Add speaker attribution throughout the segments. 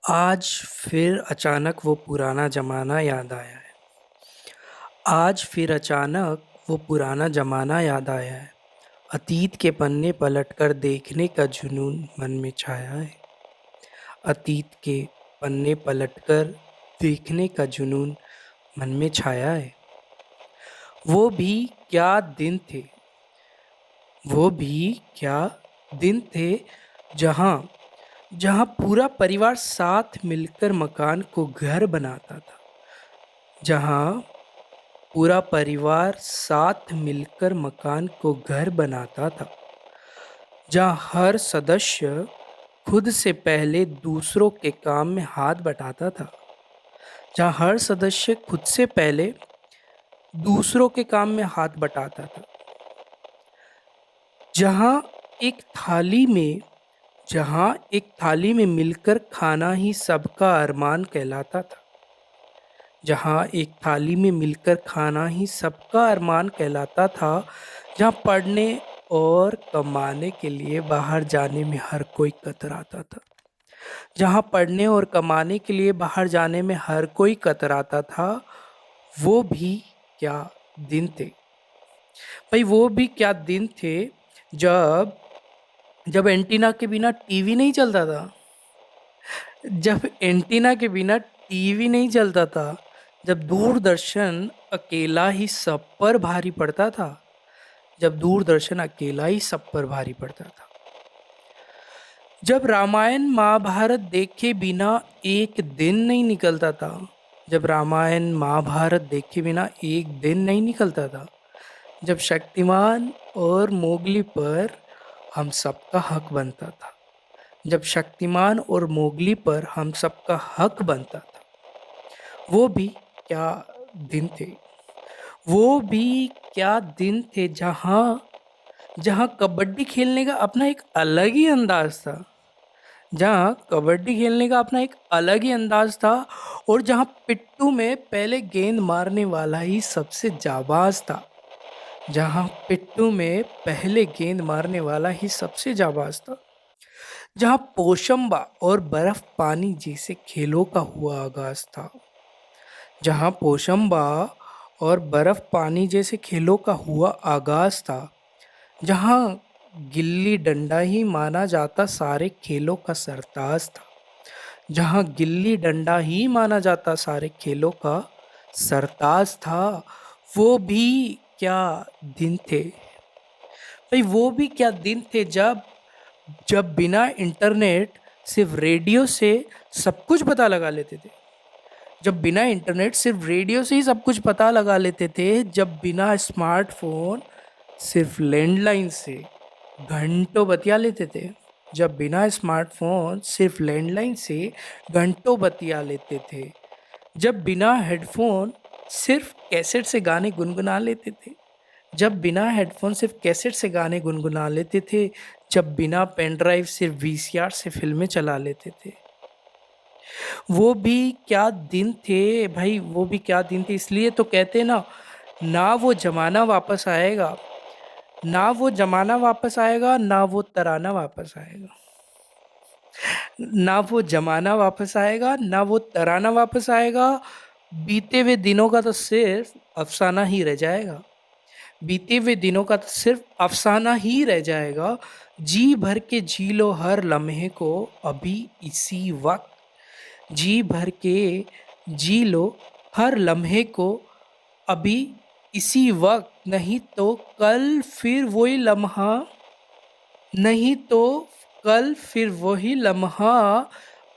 Speaker 1: आज फिर अचानक वो पुराना ज़माना याद आया है। आज फिर अचानक वो पुराना ज़माना याद आया है। अतीत के पन्ने पलटकर देखने का जुनून मन में छाया है। अतीत के पन्ने पलटकर देखने का जुनून मन में छाया है। वो भी क्या दिन थे, वो भी क्या दिन थे जहाँ जहाँ पूरा परिवार साथ मिलकर मकान को घर बनाता था। जहाँ पूरा परिवार साथ मिलकर मकान को घर बनाता था। जहाँ हर सदस्य खुद से पहले दूसरों के काम में हाथ बटाता था। जहाँ हर सदस्य खुद से पहले दूसरों के काम में हाथ बटाता था। जहाँ एक थाली में जहाँ एक थाली में मिलकर खाना ही सबका अरमान कहलाता था। जहाँ एक थाली में मिलकर खाना ही सबका अरमान कहलाता था। जहाँ पढ़ने और कमाने के लिए बाहर जाने में हर कोई कतराता था। जहाँ पढ़ने और कमाने के लिए बाहर जाने में हर कोई कतराता था। वो भी क्या दिन थे भाई, वो भी क्या दिन थे जब जब एंटीना के बिना टीवी नहीं चलता था। जब एंटीना के बिना टीवी नहीं चलता था। जब दूरदर्शन अकेला ही सब पर भारी पड़ता था। जब दूरदर्शन अकेला ही सब पर भारी पड़ता था। जब रामायण महाभारत देखे बिना एक दिन नहीं निकलता था। जब रामायण महाभारत देखे बिना एक दिन नहीं निकलता था। जब शक्तिमान और मोगली पर हम सबका हक बनता था। जब शक्तिमान और मोगली पर हम सबका हक बनता था। वो भी क्या दिन थे, वो भी क्या दिन थे जहाँ जहाँ कबड्डी खेलने का अपना एक अलग ही अंदाज था। जहाँ कबड्डी खेलने का अपना एक अलग ही अंदाज था। और जहाँ पिट्टू में पहले गेंद मारने वाला ही सबसे जाबाज था। जहाँ पिट्टू में पहले गेंद मारने वाला ही सबसे जाबाज था। जहाँ पोशंबा और बर्फ पानी जैसे खेलों का हुआ आगाज था। जहाँ पोशंबा और बर्फ पानी जैसे खेलों का हुआ आगाज था। जहाँ गिल्ली डंडा ही माना जाता सारे खेलों का सरताज था। जहाँ गिल्ली डंडा ही माना जाता सारे खेलों का सरताज था। वो भी क्या दिन थे भाई, वो भी क्या दिन थे जब जब बिना इंटरनेट सिर्फ रेडियो से सब कुछ पता लगा लेते थे। जब बिना इंटरनेट सिर्फ रेडियो से ही सब कुछ पता लगा लेते थे। जब बिना स्मार्टफोन सिर्फ लैंडलाइन से घंटों बतिया लेते थे। जब बिना स्मार्टफोन सिर्फ लैंडलाइन से घंटों बतिया लेते थे। जब बिना हेडफोन सिर्फ कैसेट से गाने गुनगुना लेते थे। जब बिना हेडफोन सिर्फ कैसेट से गाने गुनगुना लेते थे। जब बिना पेन ड्राइव सिर्फ वीसीआर से फिल्में चला लेते थे। वो भी क्या दिन थे भाई, वो भी क्या दिन थे। इसलिए तो कहते हैं ना, ना वो जमाना वापस आएगा, ना वो जमाना वापस आएगा, ना वो तराना वापस आएगा। ना वो जमाना वापस आएगा, ना वो तराना वापस आएगा। बीते हुए दिनों का तो सिर्फ अफसाना ही रह जाएगा। बीते हुए दिनों का तो सिर्फ अफसाना ही रह जाएगा। जी भर के जी लो हर लम्हे को अभी इसी वक्त। जी भर के जी लो हर लम्हे को अभी इसी वक्त। नहीं तो कल फिर वही लम्हा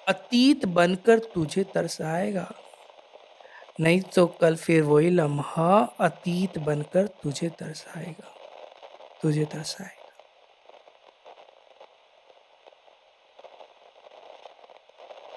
Speaker 1: अतीत बनकर तुझे तरसाएगा। नहीं तो कल फिर वही लम्हा अतीत बनकर तुझे तरसाएगा, तुझे तरसाएगा।